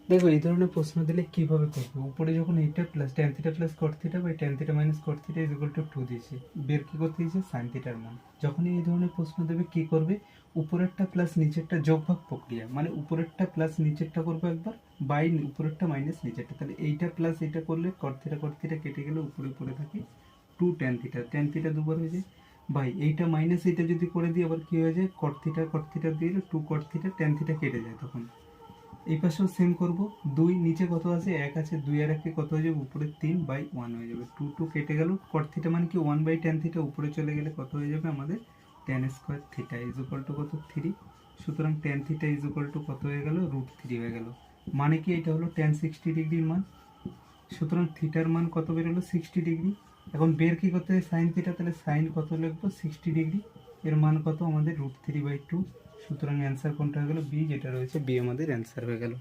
দেখো এই ধরনের প্রশ্ন দিলে কিভাবে করবে, উপরে যখন এইটা plus tan theta plus cot theta by tan theta minus cot theta is equal to 2 দিয়েছে, বের কি করতে দিয়েছে সাইন থিটার মান। যখনই এই ধরনের প্রশ্ন দেবে কি করবে, উপরেরটা প্লাস নিচেরটা যোগভাগ প্রক্রিয়া, মানে উপরেরটা প্লাস নিচেরটা করবে একবার, বাই উপরেরটা মাইনাস নিচেরটা, তাহলে এইটা প্লাস এটা করলে কট থিটা কেটে গেলে উপরে উপরে থাকে 2 ট্যান থিটা দুবার হয়ে যায়, বাই এইটা মাইনাস এইটা যদি করে দিই আবার কি হয়ে যায়, কট থিটা দিয়ে 2 কট থিটা ট্যান থিটা কেটে যায়। তখন এই পাশেও সেম করব, 2 নিচে কত আছে 1 আছে, 2 আর 1 কত হয়ে যাবে উপরে 3/1 হয়ে যাবে, 2 কেটে গেল, কট থিটা মানে কি 1/tan থিটা, উপরে চলে গেলে কত হয়ে যাবে আমাদের tan square theta is equal two কত 3। সুতরাং tan theta is equal two কত হয়ে গেল √3 হয়ে গেল, মানে কি এটা হলো tan 60 ডিগ্রির মান। সুতরাং থিটার মান কত বেরোলো 60 ডিগ্রি। এখন বের কি করতে হয় সাইন থিটা, তাহলে সাইন কত লিখবো 60 ডিগ্রি, এর মান কত আমাদের √3/2। সুতরাং অ্যান্সার কোনটা হয়ে গেল বি, যেটা রয়েছে বি আমাদের অ্যান্সার হয়ে গেল।